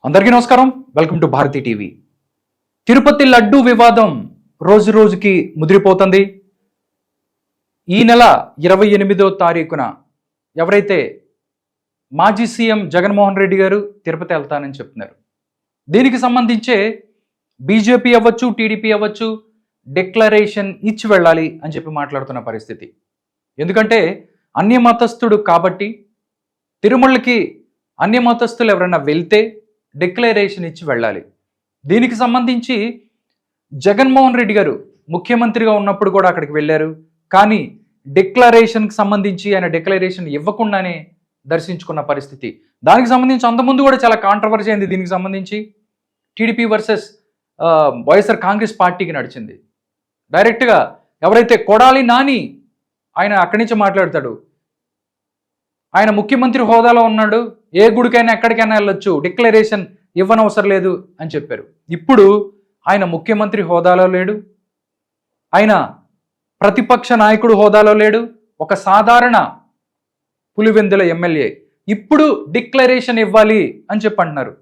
అందరికీ నమస్కారం. Welcome to Bharati TV. Tirupati laddu వివాదం రోజు రోజుకి ముదిరిపోతుంది. ఈ నెల 28వ తారీఖున ఎవరైతే మాజీ సీఎం జగన్మోహన్ రెడ్డి గారు తిరుపతి వెళ్తానని చెప్తున్నారు. దీనికి సంబంధించే బీజేపీ అవ్వచ్చు, టీడీపీ అవ్వచ్చు, డిక్లరేషన్ ఇచ్చి వెళ్ళాలి అని చెప్పి మాట్లాడుతున్న పరిస్థితి. ఎందుకంటే అన్యమతస్థుడు కాబట్టి తిరుమలకి అన్యమతస్థులు ఎవరైనా వెళ్తే డిక్లరేషన్ ఇచ్చి వెళ్ళాలి. దీనికి సంబంధించి జగన్మోహన్ రెడ్డి గారు ముఖ్యమంత్రిగా ఉన్నప్పుడు కూడా అక్కడికి వెళ్ళారు. కానీ డిక్లరేషన్కి సంబంధించి ఆయన డిక్లరేషన్ ఇవ్వకుండానే దర్శించుకున్న పరిస్థితి. దానికి సంబంధించి అంతకుముందు కూడా చాలా కాంట్రవర్సీ అయింది. దీనికి సంబంధించి టీడీపీ వర్సెస్ వైఎస్ఆర్ కాంగ్రెస్ పార్టీకి నడిచింది. డైరెక్ట్గా ఎవరైతే కొడాలి నాని ఆయన అక్కడి నుంచి మాట్లాడతాడు, ఆయన ముఖ్యమంత్రి హోదాలో ఉన్నాడు, ఏ గుడికైనా ఎక్కడికైనా వెళ్ళొచ్చు, డిక్లరేషన్ ఇవ్వనవసరం లేదు అని చెప్పారు. ఇప్పుడు ఆయన ముఖ్యమంత్రి హోదాలో లేడు, ఆయన ప్రతిపక్ష నాయకుడు హోదాలో లేడు, ఒక సాధారణ పులివెందుల ఎమ్మెల్యే. ఇప్పుడు డిక్లరేషన్ ఇవ్వాలి అని చెప్పి అంటున్నారు.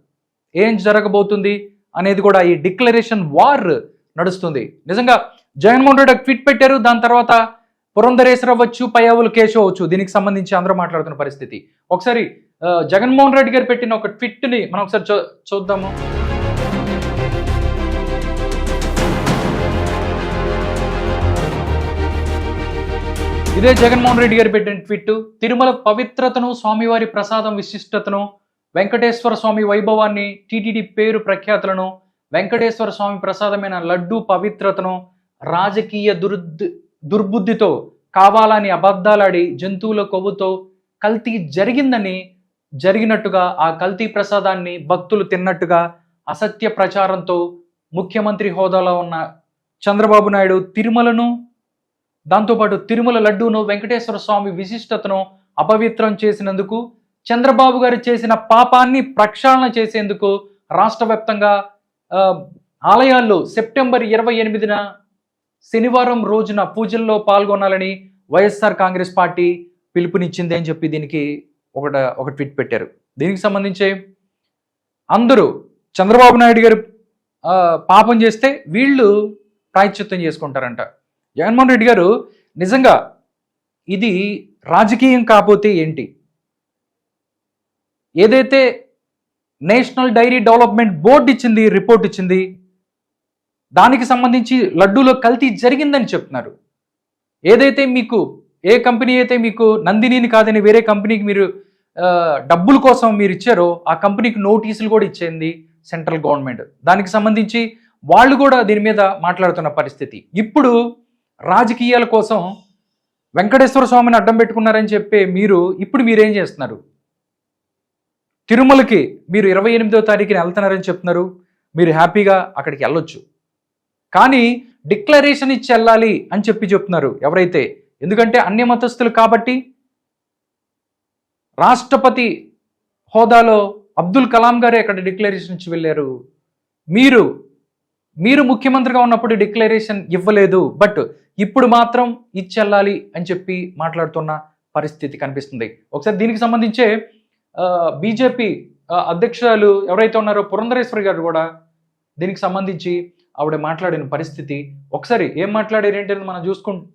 ఏం జరగబోతుంది అనేది కూడా ఈ డిక్లరేషన్ వార్ నడుస్తుంది. నిజంగా జగన్మోహన్ రెడ్డి ట్వీట్ పెట్టారు. దాని తర్వాత పురంధరేశ్వర అవ్వచ్చు, పయ్యావులు కేశవ్ అవ్వచ్చు, దీనికి సంబంధించి అందరూ మాట్లాడుతున్న పరిస్థితి. ఒకసారి జగన్మోహన్ రెడ్డి గారు పెట్టిన ఒక ట్వీట్ని మనం ఒకసారి చూద్దాము. ఇదే జగన్మోహన్ రెడ్డి గారు పెట్టిన ట్వీట్. తిరుమల పవిత్రతను, స్వామివారి ప్రసాదం విశిష్టతను, వెంకటేశ్వర స్వామి వైభవాన్ని, టీటీడీ పేరు ప్రఖ్యాతులను, వెంకటేశ్వర స్వామి ప్రసాదమైన లడ్డు పవిత్రతను రాజకీయ దుర్బుద్ధితో కావాలని అబద్ధాలాడి జంతువుల కొవ్వుతో కల్తీ జరిగినట్టుగా ఆ కల్తీ ప్రసాదాన్ని భక్తులు తిన్నట్టుగా అసత్య ప్రచారంతో ముఖ్యమంత్రి హోదాలో ఉన్న చంద్రబాబు నాయుడు తిరుమలను, దాంతోపాటు తిరుమల లడ్డూను, వెంకటేశ్వర స్వామి విశిష్టతను అపవిత్రం చేసినందుకు, చంద్రబాబు గారు చేసిన పాపాన్ని ప్రక్షాళన చేసేందుకు రాష్ట్ర వ్యాప్తంగా ఆలయాల్లో సెప్టెంబర్ 28న శనివారం రోజున పూజల్లో పాల్గొనాలని వైఎస్ఆర్ కాంగ్రెస్ పార్టీ పిలుపునిచ్చింది అని చెప్పి దీనికి ఒక ట్వీట్ పెట్టారు. దీనికి సంబంధించి అందరూ చంద్రబాబు నాయుడు గారు పాపం చేస్తే వీళ్ళు ప్రాయశ్చిత్తం చేసుకుంటారంట. జగన్మోహన్ రెడ్డి గారు నిజంగా ఇది రాజకీయం కాకపోతే ఏంటి? ఏదైతే నేషనల్ డైరీ డెవలప్మెంట్ బోర్డు ఇచ్చింది, రిపోర్ట్ ఇచ్చింది, దానికి సంబంధించి లడ్డూలో కల్తీ జరిగిందని చెప్తున్నారు. ఏదైతే మీకు ఏ కంపెనీ అయితే మీకు నందినిని కాదని వేరే కంపెనీకి మీరు డబ్బుల కోసం మీరు ఇచ్చారో ఆ కంపెనీకి నోటీసులు కూడా ఇచ్చింది సెంట్రల్ గవర్నమెంట్. దానికి సంబంధించి వాళ్ళు కూడా దీని మీద మాట్లాడుతున్న పరిస్థితి. ఇప్పుడు రాజకీయాల కోసం వెంకటేశ్వర స్వామిని అడ్డం పెట్టుకున్నారని చెప్పి ఇప్పుడు మీరేం చేస్తున్నారు? తిరుమలకి మీరు 28వ తారీఖున వెళ్తున్నారని చెప్తున్నారు. మీరు హ్యాపీగా అక్కడికి వెళ్ళొచ్చు, కానీ డిక్లరేషన్ ఇచ్చి వెళ్ళాలి అని చెప్తున్నారు ఎవరైతే. ఎందుకంటే అన్యమతస్థులు కాబట్టి. రాష్ట్రపతి హోదాలో అబ్దుల్ కలాం గారే అక్కడ డిక్లరేషన్ ఇచ్చి వెళ్ళారు. మీరు ముఖ్యమంత్రిగా ఉన్నప్పుడు డిక్లరేషన్ ఇవ్వలేదు, బట్ ఇప్పుడు మాత్రం ఇచ్చి వెళ్ళాలి అని చెప్పి మాట్లాడుతున్న పరిస్థితి కనిపిస్తుంది. ఒకసారి దీనికి సంబంధించే బీజేపీ అధ్యక్షురాలు ఎవరైతే ఉన్నారో పురంధరేశ్వరి గారు కూడా దీనికి సంబంధించి ఆవిడ మాట్లాడిన పరిస్థితి. ఒకసారి ఏం మాట్లాడారు ఏంటంటే మనం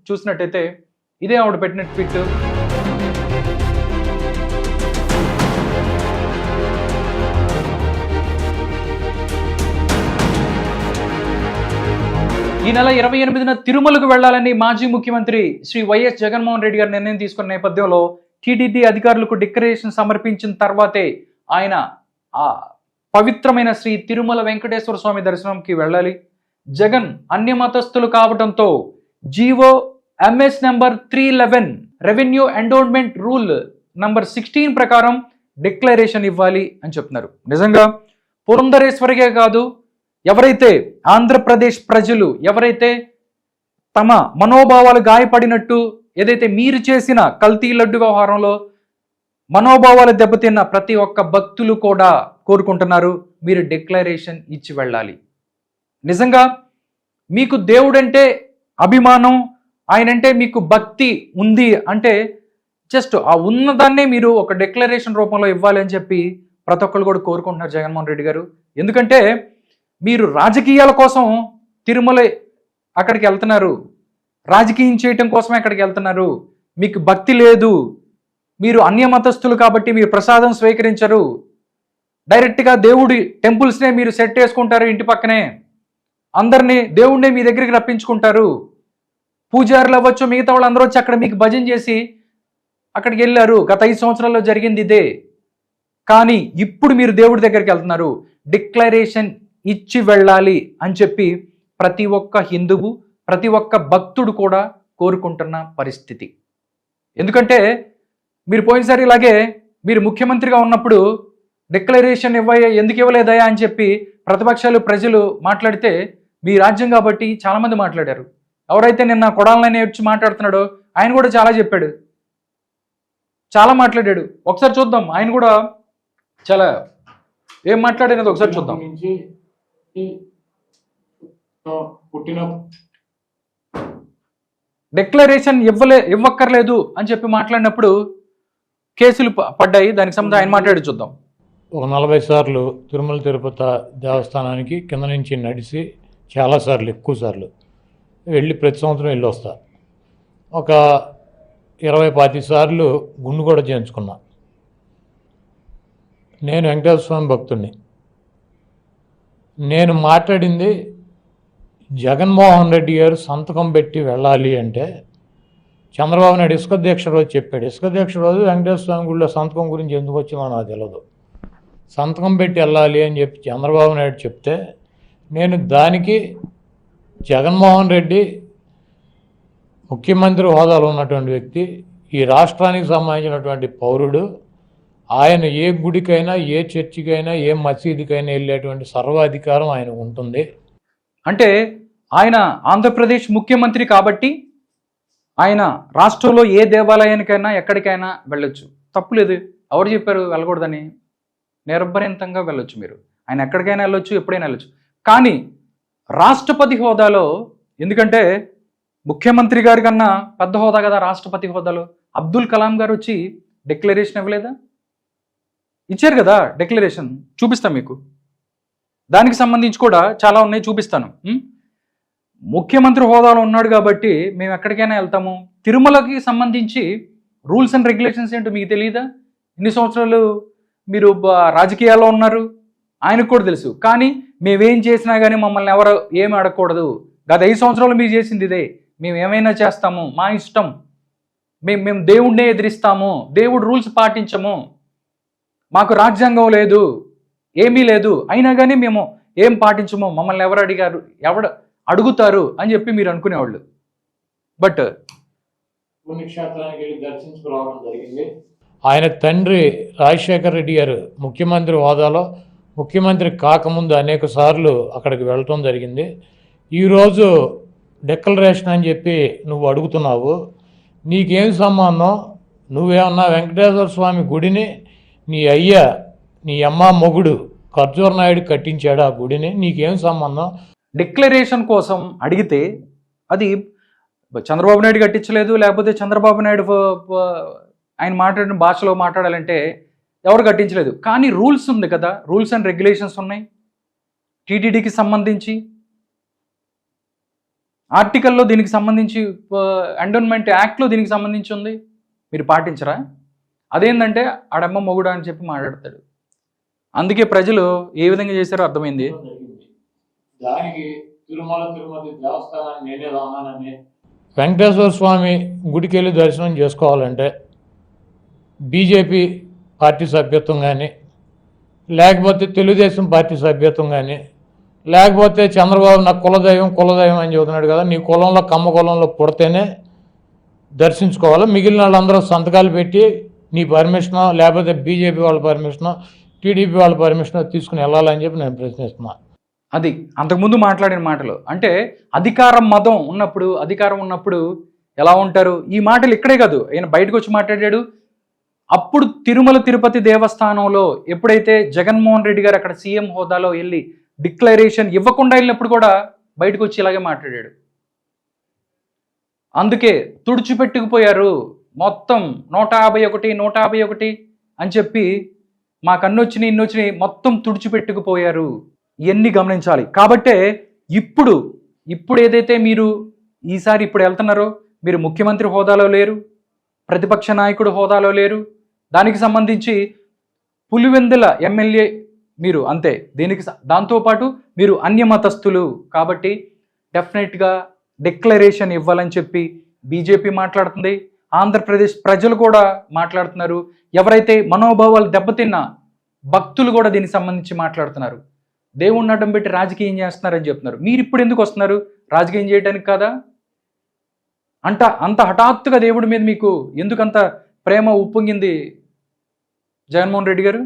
చూసినట్టయితే ఇదే ఆవిడ పెట్టిన ట్వీట్. ఈ నెల 28న తిరుమలకు వెళ్లాలని మాజీ ముఖ్యమంత్రి శ్రీ వైఎస్ జగన్మోహన్ రెడ్డి గారు నిర్ణయం తీసుకున్న నేపథ్యంలో టీటీడీ అధికారులకు డిక్లరేషన్ సమర్పించిన తర్వాతే ఆయన ఆ పవిత్రమైన శ్రీ తిరుమల వెంకటేశ్వర స్వామి దర్శనంకి వెళ్ళాలి. జగన్ అన్యమతస్థులు కావడంతో GO MS number 311 revenue endowment rule number 16 ప్రకారం డిక్లరేషన్ ఇవ్వాలి అని చెప్తున్నారు. నిజంగా పురంధరేశ్వరిగా కాదు, ఎవరైతే ఆంధ్రప్రదేశ్ ప్రజలు ఎవరైతే తమ మనోభావాలు గాయపడినట్టు, ఏదైతే మీరు చేసిన కల్తీ లడ్డు వ్యవహారంలో మనోభావాలు దెబ్బతిన్న ప్రతి ఒక్క భక్తులు కూడా కోరుకుంటున్నారు, మీరు డిక్లరేషన్ ఇచ్చి వెళ్ళాలి. నిజంగా మీకు దేవుడంటే అభిమానం, ఆయనంటే మీకు భక్తి ఉంది అంటే జస్ట్ ఆ ఉన్నదాన్నే మీరు ఒక డిక్లరేషన్ రూపంలో ఇవ్వాలి అని చెప్పి ప్రతి ఒక్కరు కూడా కోరుకుంటున్నారు జగన్మోహన్ రెడ్డి గారు. ఎందుకంటే మీరు రాజకీయాల కోసం తిరుమల అక్కడికి వెళ్తున్నారు, రాజకీయం చేయటం కోసమే అక్కడికి వెళ్తున్నారు. మీకు భక్తి లేదు, మీరు అన్యమతస్థులు కాబట్టి మీరు ప్రసాదం స్వీకరించరు. డైరెక్ట్గా దేవుడి టెంపుల్స్నే మీరు సెట్ చేసుకుంటారు, ఇంటి పక్కనే అందరినీ దేవుడినే మీ దగ్గరికి రప్పించుకుంటారు. పూజారులు అవ్వచ్చు, మిగతా వాళ్ళు అందరూ వచ్చి అక్కడ మీకు భజన చేసి అక్కడికి వెళ్ళారు. గత 5 సంవత్సరాల్లో జరిగింది ఇదే. కానీ ఇప్పుడు మీరు దేవుడి దగ్గరికి వెళ్తున్నారు, డిక్లరేషన్ ఇచ్చి వెళ్ళాలి అని చెప్పి ప్రతి ఒక్క హిందువు, ప్రతి ఒక్క భక్తుడు కూడా కోరుకుంటున్న పరిస్థితి. ఎందుకంటే మీరు పోయినసారి ఇలాగే మీరు ముఖ్యమంత్రిగా ఉన్నప్పుడు డిక్లరేషన్ ఎందుకు ఇవ్వలేదయా అని చెప్పి ప్రతిపక్షాలు ప్రజలు మాట్లాడితే మీ రాజ్యం కాబట్టి చాలామంది మాట్లాడారు. ఎవరైతే నిన్న కొడాలని వచ్చి మాట్లాడుతున్నాడో ఆయన కూడా చాలా చెప్పాడు, చాలా మాట్లాడాడు. ఒకసారి చూద్దాం ఆయన కూడా చాలా ఏం మాట్లాడినది ఒకసారి చూద్దాం. డిక్లరేషన్ ఇవ్వక్కర్లేదు అని చెప్పి మాట్లాడినప్పుడు కేసులు పడ్డాయి. దానికి సంబంధించి ఆయన మాట్లాడి చూద్దాం. ఒక 40 సార్లు తిరుమల తిరుపతి దేవస్థానానికి కింద నుంచి నడిచి చాలాసార్లు, ఎక్కువ సార్లు వెళ్ళి ప్రతి సంవత్సరం వెళ్ళి వస్తా. ఒక 20-25 సార్లు గుండు కూడా చేయించుకున్నా. నేను వెంకటేశ్వర స్వామి భక్తుడిని. నేను మాట్లాడింది జగన్మోహన్ రెడ్డి గారు సంతకం పెట్టి వెళ్ళాలి అంటే చంద్రబాబు నాయుడు ఇసుక దీక్ష రోజు చెప్పాడు. ఇసుక దీక్ష రోజు వెంకటేశ్వర స్వామి గుడిలో సంతకం గురించి ఎందుకు వచ్చిందో నాకు తెలియదు. సంతకం పెట్టి వెళ్ళాలి అని చెప్పి చంద్రబాబు నాయుడు చెప్తే నేను దానికి జగన్మోహన్ రెడ్డి ముఖ్యమంత్రి హోదాలో ఉన్నటువంటి వ్యక్తి, ఈ రాష్ట్రానికి సంబంధించినటువంటి పౌరుడు, ఆయన ఏ గుడికైనా, ఏ చర్చికైనా, ఏ మసీదుకైనా వెళ్ళేటువంటి సర్వాధికారం ఆయన ఉంటుంది. అంటే ఆయన ఆంధ్రప్రదేశ్ ముఖ్యమంత్రి కాబట్టి ఆయన రాష్ట్రంలో ఏ దేవాలయానికైనా ఎక్కడికైనా వెళ్ళొచ్చు, తప్పులేదు. ఎవరు చెప్పారు వెళ్ళకూడదని? నిరభ్యంతంగా వెళ్ళొచ్చు మీరు, ఆయన ఎక్కడికైనా వెళ్ళొచ్చు, ఎప్పుడైనా వెళ్ళొచ్చు. కానీ రాష్ట్రపతి హోదాలో, ఎందుకంటే ముఖ్యమంత్రి గారి కన్నా పెద్ద హోదా కదా రాష్ట్రపతి హోదాలో, అబ్దుల్ కలాం గారు వచ్చి డిక్లరేషన్ ఇవ్వలేదా? ఇచ్చారు కదా డిక్లరేషన్, చూపిస్తాను మీకు. దానికి సంబంధించి కూడా చాలా ఉన్నాయి, చూపిస్తాను. ముఖ్యమంత్రి హోదాలో ఉన్నాడు కాబట్టి మేము ఎక్కడికైనా వెళ్తాము. తిరుమలకి సంబంధించి రూల్స్ అండ్ రెగ్యులేషన్స్ ఏంటో మీకు తెలియదా? ఇన్ని సంవత్సరాలు మీరు రాజకీయాల్లో ఉన్నారు, ఆయనకు కూడా తెలుసు. కానీ మేమేం చేసినా కానీ మమ్మల్ని ఎవరు ఏమి అడగకూడదు. గత 5 సంవత్సరాలు మీరు చేసింది ఇదే, మేము ఏమైనా చేస్తాము, మా ఇష్టం, మేము దేవుడినే ఎదిరిస్తాము, దేవుడు రూల్స్ పాటించము, మాకు రాజ్యాంగం లేదు, ఏమీ లేదు, అయినా కానీ మేము ఏం పాటించము, మమ్మల్ని ఎవరు అడుగుతారు అని చెప్పి మీరు అనుకునేవాళ్ళు. బట్ పుణ్యక్షేత్రానికి వెళ్ళి దర్శించుకురావడం జరిగింది. ఆయన తండ్రి రాజశేఖర రెడ్డి గారు ముఖ్యమంత్రి హోదాలో, ముఖ్యమంత్రి కాకముందు అనేక సార్లు అక్కడికి వెళ్ళటం జరిగింది. ఈరోజు డిక్లరేషన్ అని చెప్పి నువ్వు అడుగుతున్నావు, నీకేం సంబంధం? నువ్వేమన్నా వెంకటేశ్వర స్వామి గుడిని నీ అయ్యా, నీ అమ్మ మొగుడు ఖర్జూర నాయుడు కట్టించాడు ఆ గుడిని, నీకేం సంబంధం? డిక్లరేషన్ కోసం అడిగితే అది చంద్రబాబు నాయుడు కట్టించలేదు, లేకపోతే చంద్రబాబు నాయుడు ఆయన మాట్లాడిన భాషలో మాట్లాడాలంటే ఎవరు కట్టించలేదు. కానీ రూల్స్ ఉంది కదా, రూల్స్ అండ్ రెగ్యులేషన్స్ ఉన్నాయి. టీటీడీకి సంబంధించి ఆర్టికల్లో దీనికి సంబంధించి, ఎండోన్మెంట్ యాక్ట్లో దీనికి సంబంధించి ఉంది. మీరు పాటించరా? అదేంటంటే ఆడమ్మ మొగుడు అని చెప్పి మాట్లాడతాడు. అందుకే ప్రజలు ఏ విధంగా చేశారో అర్థమైంది. దానికి తిరుమల తిరుపతి దేవస్థానాన్ని నేనే రామానని వెంకటేశ్వర స్వామి గుడికి వెళ్ళి దర్శనం చేసుకోవాలంటే బీజేపీ పార్టీ సభ్యత్వం కానీ, లేకపోతే తెలుగుదేశం పార్టీ సభ్యత్వం కానీ, లేకపోతే చంద్రబాబు నా కులదైవం అని చెబుతున్నాడు కదా, నీ కులంలో కమ్మ కులంలో పుడితేనే దర్శించుకోవాలి, మిగిలిన వాళ్ళందరూ సంతకాలు పెట్టి నీ పర్మిషనో, లేకపోతే బీజేపీ వాళ్ళ పర్మిషనో, టీడీపీ వాళ్ళ పర్మిషనో తీసుకుని వెళ్ళాలని చెప్పి నేను ప్రశ్నిస్తున్నాను. అది అంతకుముందు మాట్లాడిన మాటలు. అంటే అధికారం మదం ఉన్నప్పుడు, అధికారం ఉన్నప్పుడు ఎలా ఉంటారు? ఈ మాటలు ఇక్కడే కాదు, ఆయన బయటకు వచ్చి మాట్లాడాడు. అప్పుడు తిరుమల తిరుపతి దేవస్థానంలో ఎప్పుడైతే జగన్మోహన్ రెడ్డి గారు అక్కడ సీఎం హోదాలో వెళ్ళి డిక్లరేషన్ ఇవ్వకుండా వెళ్ళినప్పుడు కూడా బయటకు వచ్చి ఇలాగే మాట్లాడాడు. అందుకే తుడిచిపెట్టుకుపోయారు మొత్తం 151 అని చెప్పి మా కన్నొచ్చినాయి ఇన్నొచ్చినాయి మొత్తం తుడిచిపెట్టుకుపోయారు. ఇవన్నీ గమనించాలి. కాబట్టే ఇప్పుడు ఏదైతే మీరు ఈసారి ఇప్పుడు వెళ్తున్నారో, మీరు ముఖ్యమంత్రి హోదాలో లేరు, ప్రతిపక్ష నాయకుడు హోదాలో లేరు, దానికి సంబంధించి పులివెందుల ఎమ్మెల్యే మీరు అంతే. దాంతోపాటు మీరు అన్యమతస్థులు కాబట్టి డెఫినెట్గా డిక్లరేషన్ ఇవ్వాలని చెప్పి బీజేపీ మాట్లాడుతుంది. ఆంధ్రప్రదేశ్ ప్రజలు కూడా మాట్లాడుతున్నారు. ఎవరైతే మనోభావాలు దెబ్బతిన్న భక్తులు కూడా దీనికి సంబంధించి మాట్లాడుతున్నారు. దేవుణ్ణి అడ్డం పెట్టి రాజకీయం చేస్తున్నారని చెప్తున్నారు. మీరు ఇప్పుడు ఎందుకు వస్తున్నారు? రాజకీయం చేయడానికి కాదా? అంత హఠాత్తుగా దేవుడి మీద మీకు ఎందుకంత ప్రేమ ఉప్పొంగింది జగన్మోహన్ రెడ్డి గారు?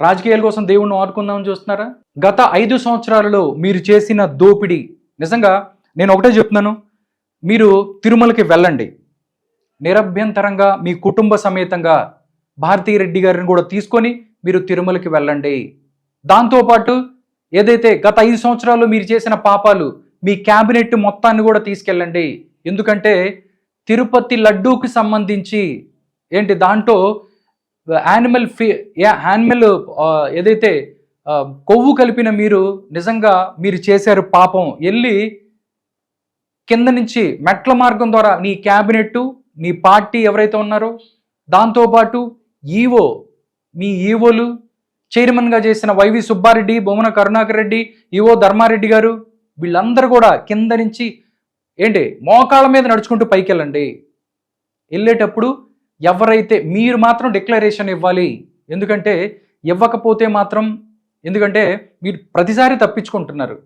రాజకీయాల కోసం దేవుణ్ణి వాడుకుందామని చూస్తున్నారా? గత 5 సంవత్సరాలలో మీరు చేసిన దోపిడీ, నిజంగా నేను ఒకటే చెప్తున్నాను, మీరు తిరుమలకి వెళ్ళండి, నిరభ్యంతరంగా మీ కుటుంబ సమేతంగా భారతీ రెడ్డి గారిని కూడా తీసుకొని మీరు తిరుమలకి వెళ్ళండి. దాంతోపాటు ఏదైతే గత 5 సంవత్సరాలు మీరు చేసిన పాపాలు, మీ క్యాబినెట్ మొత్తాన్ని కూడా తీసుకెళ్ళండి. ఎందుకంటే తిరుపతి లడ్డూకి సంబంధించి దాంట్లో యానిమల్ ఏదైతే కొవ్వు కలిపిన మీరు నిజంగా మీరు చేశారు పాపం. వెళ్ళి కింద నుంచి మెట్ల మార్గం ద్వారా నీ క్యాబినెట్, నీ పార్టీ ఎవరైతే ఉన్నారో, దాంతోపాటు మీ ఈవోలు, చైర్మన్గా చేసిన వైవి సుబ్బారెడ్డి, బొమ్మన కరుణాకర్ రెడ్డి, ఈవో ధర్మారెడ్డి గారు, వీళ్ళందరూ కూడా కింద నుంచి మోకాళ్ళ మీద నడుచుకుంటూ పైకి వెళ్ళండి. వెళ్ళేటప్పుడు ఎవరైతే మీరు మాత్రం డిక్లరేషన్ ఇవ్వాలి. ఎందుకంటే ఇవ్వకపోతే మాత్రం, ఎందుకంటే మీరు ప్రతిసారి తప్పించుకుంటున్నారు.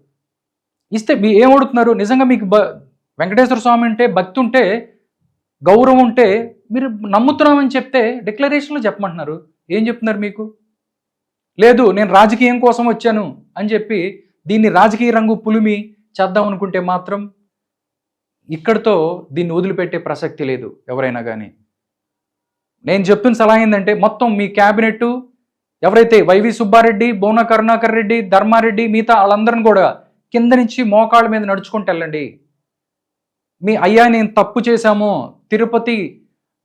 ఇస్తే మీ ఏమడుగుతున్నారు? నిజంగా మీకు వెంకటేశ్వర స్వామి అంటే భక్తి ఉంటే, గౌరవం ఉంటే, మీరు నమ్ముతున్నామని చెప్తే డిక్లరేషన్లో చెప్పమంటున్నారు. ఏం చెప్తున్నారు మీకు? లేదు నేను రాజకీయం కోసం వచ్చాను అని చెప్పి దీన్ని రాజకీయ రంగు పులిమి చేద్దాం అనుకుంటే మాత్రం ఇక్కడితో దీన్ని వదిలిపెట్టే ప్రసక్తి లేదు ఎవరైనా కానీ. నేను చెప్తున్న సలహా ఏంటంటే, మొత్తం మీ క్యాబినెట్ ఎవరైతే వైవి సుబ్బారెడ్డి, బోన కరుణాకర్ రెడ్డి, ధర్మారెడ్డి, మిగతా వాళ్ళందరిని కూడా కింద నుంచి మోకాళ్ళ మీద నడుచుకుంటూ వెళ్ళండి. మీ అయ్యా నేను తప్పు చేశాము, తిరుపతి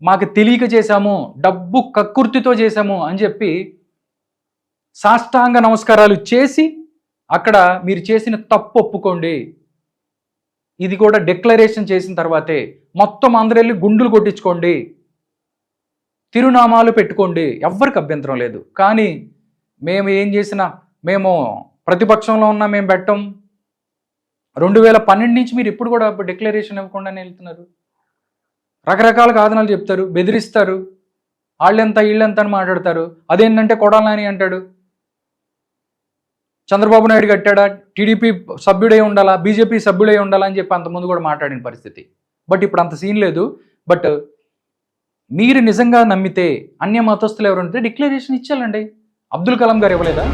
మాకు తెలియక చేశాము, డబ్బు కక్కుర్తితో చేశాము అని చెప్పి సాష్టాంగ నమస్కారాలు చేసి అక్కడ మీరు చేసిన తప్పు ఒప్పుకోండి. ఇది కూడా డిక్లరేషన్ చేసిన తర్వాతే మొత్తం అందరూ వెళ్ళి గుండులు కొట్టించుకోండి, తిరునామాలు పెట్టుకోండి, ఎవ్వరికి అభ్యంతరం లేదు. కానీ మేము ఏం చేసినా, మేము ప్రతిపక్షంలో ఉన్నా మేము పెట్టం. 2012 నుంచి మీరు ఇప్పుడు కూడా డిక్లరేషన్ ఇవ్వకుండానే వెళ్తున్నారు. రకరకాల కారణాలు చెప్తారు, బెదిరిస్తారు, వాళ్ళెంత వీళ్ళెంత అని మాట్లాడతారు. అదేంటంటే కొడాలని అంటాడు, చంద్రబాబు నాయుడు కట్టాడా, టీడీపీ సభ్యుడై ఉండాలా, బీజేపీ సభ్యుడై ఉండాలా అని చెప్పి అంతకుముందు కూడా మాట్లాడిన పరిస్థితి. బట్ ఇప్పుడు అంత సీన్ లేదు. బట్ మీరు నిజంగా నమ్మితే అన్య మతస్థులు ఎవరంటే డిక్లరేషన్ ఇచ్చాలండి. అబ్దుల్ కలాం గారు ఇవ్వలేదా?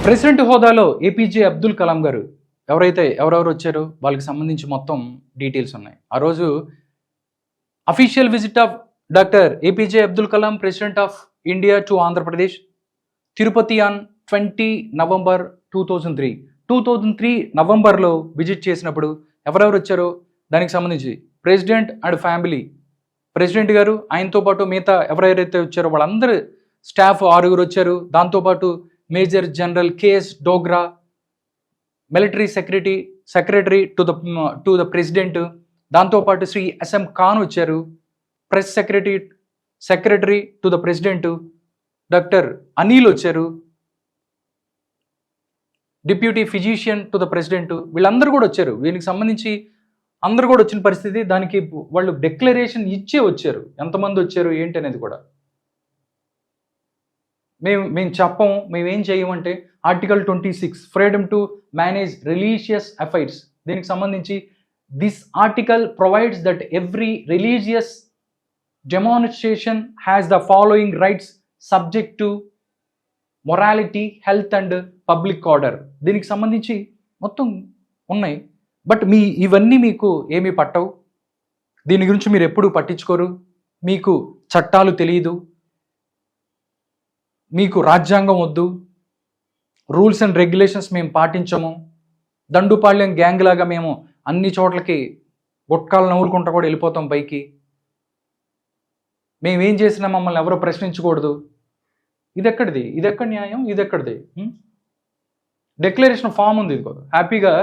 ప్రెసిడెంట్ హోదాలో ఏపీజే అబ్దుల్ కలాం గారు ఎవరెవరు వచ్చారో వాళ్ళకి సంబంధించి మొత్తం డీటెయిల్స్ ఉన్నాయి. ఆ రోజు official visit of doctor APJ Abdul Kalam, president of India to Andhra Pradesh, Tirupati on 20 November 2003 నవంబర్లో విజిట్ చేసినప్పుడు ఎవరెవరు వచ్చారో దానికి సంబంధించి ప్రెసిడెంట్ అండ్ ఫ్యామిలీ, ప్రెసిడెంట్ గారు, ఆయనతో పాటు మిగతా ఎవరెవరైతే వచ్చారో వాళ్ళందరూ స్టాఫ్ 6 వచ్చారు. దాంతోపాటు major general KS Dogra, military secretary to the president, దాంతోపాటు శ్రీ ఎస్ఎం ఖాన్ వచ్చారు, press secretary to the president doctor Anil వచ్చారు, deputy physician to the president, వీళ్ళందరూ కూడా వచ్చారు. వీళ్ళకి సంబంధించి అందరూ కూడా వచ్చిన పరిస్థితి. దానికి వాళ్ళు డిక్లరేషన్ ఇచ్చే వచ్చారు. ఎంతమంది వచ్చారు ఏంటి అనేది కూడా మేము చెప్పం, మేమేం చేయమంటే article 26 freedom to manage religious affairs, దీనికి సంబంధించి this article provides that every religious demonstration has the following rights subject to morality, health and public order. దీనికి సంబంధించి మొత్తం ఉన్నాయి. బట్ ఇవన్నీ మీకు ఏమీ పట్టవు. దీని గురించి మీరు ఎప్పుడూ పట్టించుకోరు. మీకు చట్టాలు తెలియదు, మీకు రాజ్యాంగం వద్దు, రూల్స్ అండ్ రెగ్యులేషన్స్ మేము పాటించము, దండుపాళ్యం గ్యాంగ్ లాగా మేము అన్ని చోట్లకి గుట్కాలు నవ్వులుకుంటా కూడా వెళ్ళిపోతాం పైకి. మేమేం చేసినా మమ్మల్ని ఎవరో ప్రశ్నించకూడదు. ఇది ఎక్కడి న్యాయం? ఇది ఎక్కడిది? డిక్లరేషన్ ఫామ్ ఉంది, ఇది హ్యాపీగా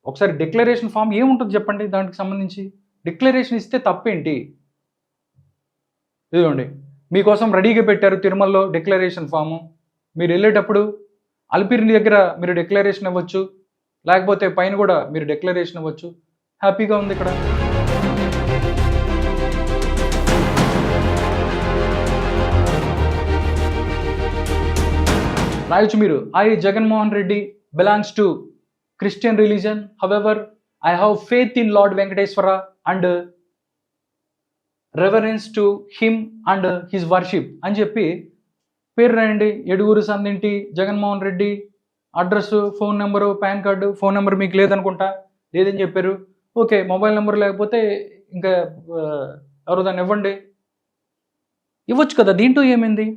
ఒకసారి డిక్లరేషన్ ఫామ్ ఏముంటుంది చెప్పండి దానికి సంబంధించి. డిక్లరేషన్ ఇస్తే తప్పేంటి? ఇదిగోండి మీకోసం రెడీగా పెట్టారు తిరుమలలో డిక్లరేషన్ ఫాము. మీరు వెళ్ళేటప్పుడు అలిపిరి దగ్గర మీరు డిక్లరేషన్ ఇవ్వచ్చు, లేకపోతే పైన కూడా మీరు డిక్లరేషన్ ఇవ్వచ్చు. హ్యాపీగా ఉంది ఇక్కడ. రాయొచ్చు మీరు, I Jaganmohan Reddy belongs to Christian religion, however I have faith in lord Venkateswara and reverence to him and his worship అని చెప్పి పేరు రాయండి. Yeduguri Sandinti Jaganmohan Reddy, address, phone number, PAN card. Phone number మీకు లేదనుకుంటా, లేదని చెప్పారు. ఓకే, మొబైల్ నెంబర్ లేకపోతే ఇంకా ఎవరు దాన్ని ఇవ్వండి, ఇవ్వచ్చు కదా, దీంట్లో ఏమైంది?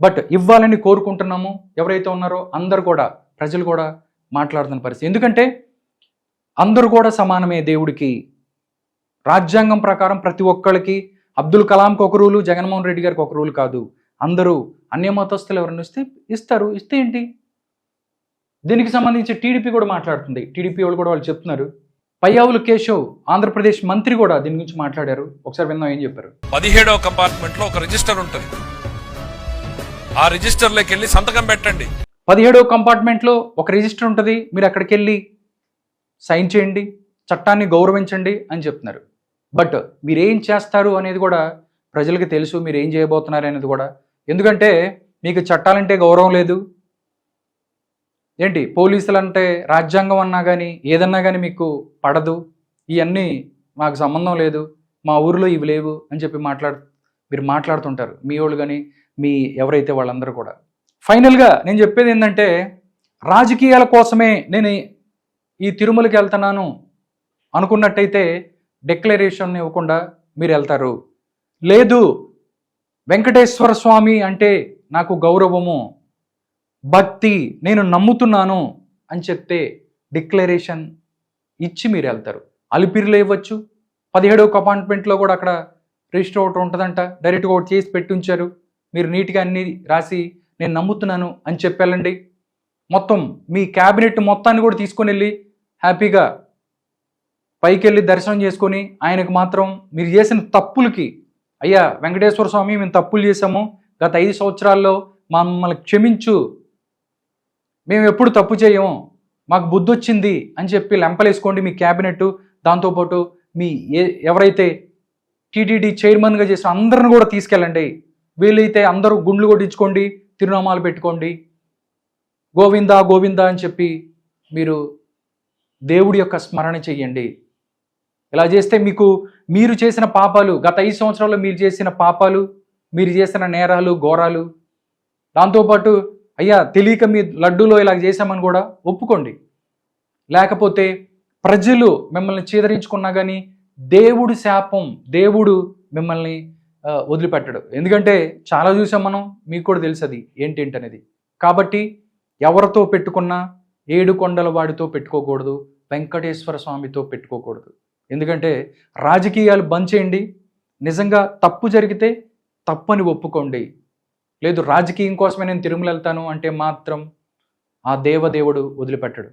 బట్ ఇవ్వాలని కోరుకుంటున్నాము ఎవరైతే ఉన్నారో అందరు కూడా, ప్రజలు కూడా మాట్లాడుతున్న పరిస్థితి. ఎందుకంటే అందరూ కూడా సమానమే దేవుడికి. రాజ్యాంగం ప్రకారం ప్రతి ఒక్కరికి, అబ్దుల్ కలాంకి ఒక రూలు, జగన్మోహన్ రెడ్డి గారికి ఒక రూలు కాదు. అందరూ అన్య మతస్థులు ఎవరైనా వస్తే ఇస్తారు. ఇస్తే ఏంటి? దీనికి సంబంధించి టీడీపీ కూడా మాట్లాడుతుంది. టీడీపీ వాళ్ళు కూడా వాళ్ళు చెప్తున్నారు. పయ్యావులు కేశవ్ ఆంధ్రప్రదేశ్ మంత్రి కూడా దీని గురించి మాట్లాడారు. ఒకసారి విందాం ఏం చెప్పారు. 17వ కంపార్ట్మెంట్ లో ఒక రిజిస్టర్ ఉంటుంది. ఆ రిజిస్టర్లోకి వెళ్ళి సంతకం పెట్టండి. 17వ కంపార్ట్మెంట్లో ఒక రిజిస్టర్ ఉంటుంది, మీరు అక్కడికి వెళ్ళి సైన్ చేయండి, చట్టాన్ని గౌరవించండి అని చెప్తున్నారు. బట్ మీరేం చేస్తారు అనేది కూడా ప్రజలకి తెలుసు, మీరు ఏం చేయబోతున్నారు అనేది కూడా. ఎందుకంటే మీకు చట్టాలంటే గౌరవం లేదు. ఏంటి పోలీసులు అంటే, రాజ్యాంగం అన్నా కానీ ఏదన్నా కానీ మీకు పడదు. ఇవన్నీ మాకు సంబంధం లేదు, మా ఊరిలో ఇవి లేవు అని చెప్పి మీరు మాట్లాడుతుంటారు, మీ వాళ్ళు కానీ మీ ఎవరైతే వాళ్ళందరూ కూడా. ఫైనల్గా నేను చెప్పేది ఏంటంటే, రాజకీయాల కోసమే నేను ఈ తిరుమలకి వెళ్తున్నాను అనుకున్నట్టయితే డిక్లరేషన్ ఇవ్వకుండా మీరు వెళ్తారు. లేదు వెంకటేశ్వర స్వామి అంటే నాకు గౌరవము, భక్తి, నేను నమ్ముతున్నాను అని చెప్తే డిక్లరేషన్ ఇచ్చి మీరు వెళ్తారు. అలిపిరిలో ఇవ్వచ్చు, 17వ కంపార్ట్మెంట్లో కూడా అక్కడ రిజిస్టర్ ఒకటి ఉంటుందంట, డైరెక్ట్గా ఒకటి చేసి పెట్టి ఉంచారు. మీరు నీట్గా అన్నీ రాసి నేను నమ్ముతున్నాను అని చెప్పాలండి. మొత్తం మీ క్యాబినెట్ మొత్తాన్ని కూడా తీసుకొని వెళ్ళి హ్యాపీగా పైకి వెళ్ళి దర్శనం చేసుకొని ఆయనకు మాత్రం మీరు చేసిన తప్పులకి, అయ్యా వెంకటేశ్వర స్వామి మేము తప్పులు చేసాము, గత 5 సంవత్సరాల్లో మమ్మల్ని క్షమించు, మేము ఎప్పుడు తప్పు చేయము, మాకు బుద్ధి వచ్చింది అని చెప్పి లెంపలేసుకోండి మీ క్యాబినెట్. దాంతోపాటు మీ ఎవరైతే టీటీడీ చైర్మన్గా చేసిన అందరిని కూడా తీసుకెళ్ళండి. వీలైతే అందరూ గుండ్లు కొట్టించుకోండి, తిరునామాలు పెట్టుకోండి, గోవిందా గోవిందా అని చెప్పి మీరు దేవుడి యొక్క స్మరణ చెయ్యండి. ఇలా చేస్తే మీరు చేసిన పాపాలు, గత 5 సంవత్సరాల్లో మీరు చేసిన పాపాలు, మీరు చేసిన నేరాలు, ఘోరాలు, దాంతోపాటు అయ్యా తెలియక మీ లడ్డూలో ఇలా చేశామని కూడా ఒప్పుకోండి. లేకపోతే ప్రజలు మిమ్మల్ని చీదరించుకున్నా కానీ దేవుడి శాపం, దేవుడు మిమ్మల్ని వదిలిపెట్టడు. ఎందుకంటే చాలా చూసాం మనం, మీకు కూడా తెలుసు అది ఏంటనేది. కాబట్టి ఎవరితో పెట్టుకున్నా 7 కొండల వాడితో పెట్టుకోకూడదు, వెంకటేశ్వర స్వామితో పెట్టుకోకూడదు. ఎందుకంటే రాజకీయాలు బంద్ చేయండి. నిజంగా తప్పు జరిగితే తప్పని ఒప్పుకోండి. లేదు రాజకీయం కోసమే నేను తిరుమల వెళ్తాను అంటే మాత్రం ఆ దేవదేవుడు వదిలిపెట్టడు.